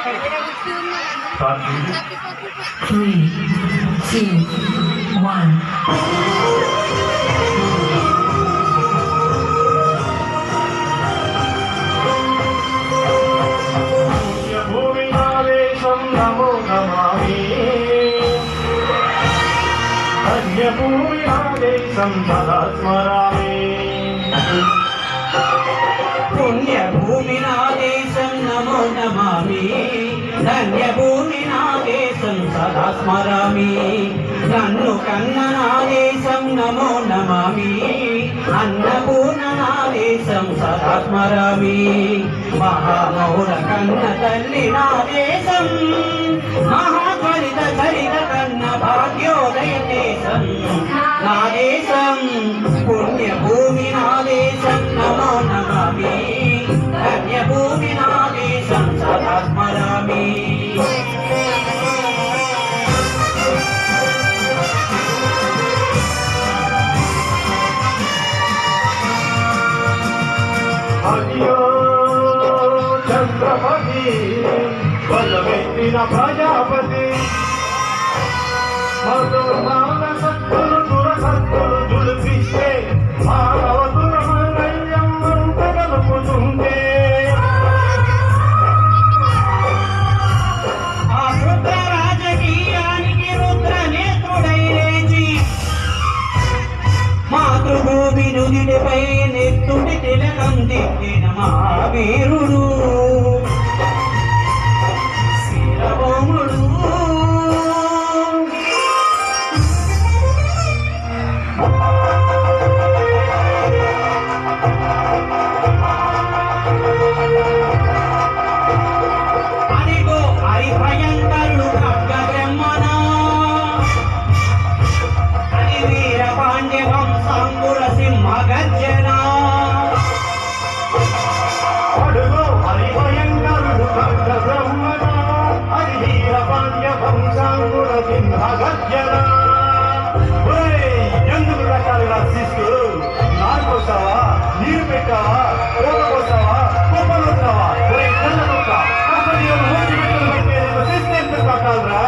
3, 2, 1. భూమి ఆదేశం సదా స్మరామి పుణ్యభూమి నాదేశం నమో నమామి ధన్యభూమి నాదేశం సదా స్మరామి నన్ను కన్న నాదేశం నమో నమామి అన్నపూర్ణ నాదేశం సదా స్మరామి మహామౌర కన్న తల్లి నాదేశం మహాఫలిత చరిత కన్న భాగ్యోదయ దేశం నాదేశం పుణ్యభూమి నాదేశం నమో నమామి ధన్యభూమి నాదేశం సదా స్మరామి అయ్యో చంద్రపతి బలమెత్తిన ప్రజాపతి మధుమాన సత్తులు దురసత్తులు దులిపిస్తే మానవ దురమనయ్యం అంత కలుపుతుంటే ఆ రుద్ర రాజకీయానికి రుద్ర నేత్రుడై లేచి మాతృభూమి నుదిటిపై నెత్తుడి తిలకం దిద్దిన మహావీరుడు శ్రీరాముడు అదిగో హరి భయంకరుడు ఖడ్గ బ్రహ్మణ హరి వీర పాండ్య వంశాంకుర సింహ గర్జన అడుగు హరి భయంకరుడు ఖడ్గ బ్రహ్మణ హరి వీర పాండ్య వంశాంకుర సింహ గర్జన ఎందుకు రకాలుగా శిస్తూ నాటుకొస్తావా నీరు పెట్టావా కోట కోస్తావా కుప్పలు వస్తావా తెల్లకొక్క అసలు మూడు బిడ్డలు పెట్టేది శిస్తు ఎందుకు పట్టాలరా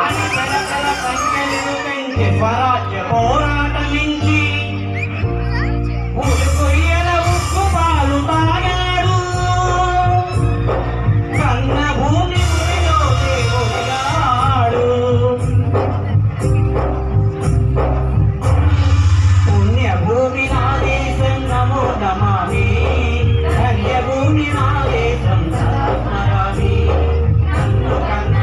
అని కలకల సంఖ్యలను పెంచి స్వరాజ్య పోరాటమించి ఉడుకొయ్యల ఉప్పు పాలు తాగాడు కన్న భూమి గుడిలో దేవుడిగాడు పుణ్యభూమి నాదేశం నమో నమామి ధన్యభూమి నాదేశం సదా స్మరామి నన్ను కన్న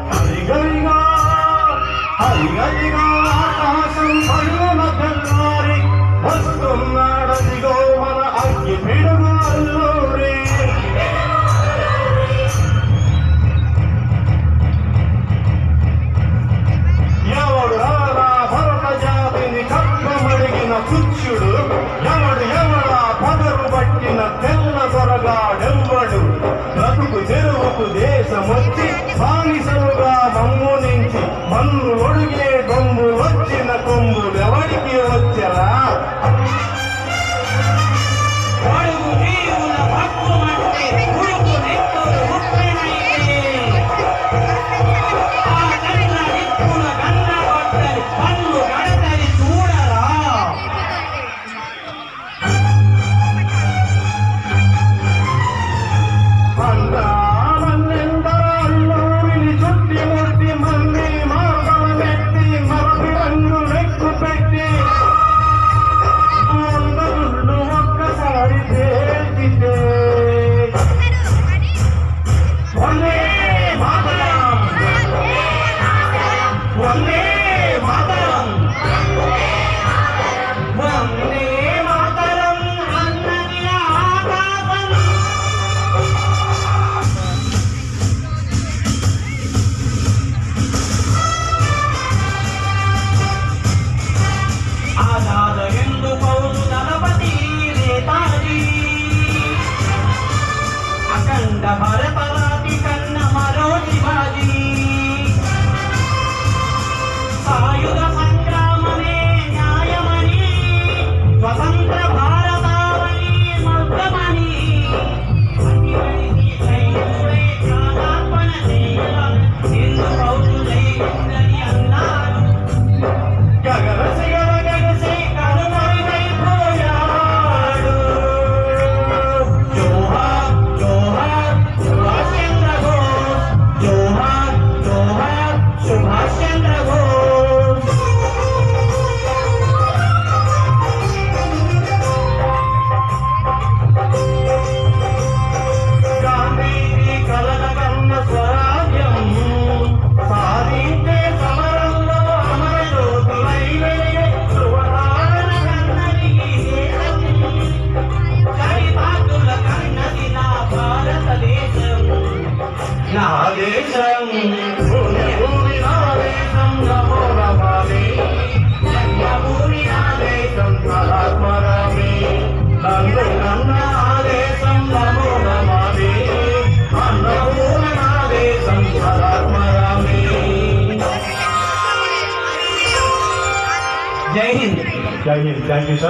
హరిగరిగా హరిగరిగా ఆకాశం పడున తెల్లారి వస్తున్నాడదిగో మన అగ్గి పిడుగులూరి ఎవడు రారా భరత జాతిని కప్పమడిగిన కుచ్చుడు ఎవడా పదరు పట్టిన తెల్ల దొరగాడెవ్వడు బ్రతుకు తెరువుకు దేశమొచ్చి బానిసలుగా మమ్ము నుంచి మన్ను ఒడిగే దొంగు వచ్చిన కొమ్ములెవడికి వచ్చరా అడుగు జీవుల భక్తుమంటే ఉడుకు నెత్తులు ఉప్పెనైతే ఆ కన్న నిప్పుల గన్న కొట్టలి పన్ను గడతలి చూడరా అఖండ భారతరాతి కన్న మరో శివాజీ సాయుధ సంగ్రామమే న్యాయమని స్వతంత్ర భారతావని మర్గమని సైనికుడై ప్రాణార్పణ చేయగా హిందూ పౌరులై ఉందని అన్నారు గగనసి గగనసి కనుమరుగైపోయాడు జోహార్ జోహార్ సుభాష్ చంద్ర బోస్ జోహార్ జోహార్ సుభాష్ చంద్ర బోస్ గాంధీజీ కలల కన్న స్వరాజ్యం సాధించే సమరంలో అమరజ్యోతులై వెలిగే ధృవతారణ కన్నది ఈ దేశం చరితార్థుల కన్నది నా భారతదేశం నా దేశం భూమి నా దేశం నమో నమామి భూమి నా దేశం ఆత్మరామి నన్ను కన్న ఆ దేశం నమో నమామి అన్నపూర్ణ నా దేశం ఆత్మరామి. జై హింద్ థ్యాంక్ యూ సార్.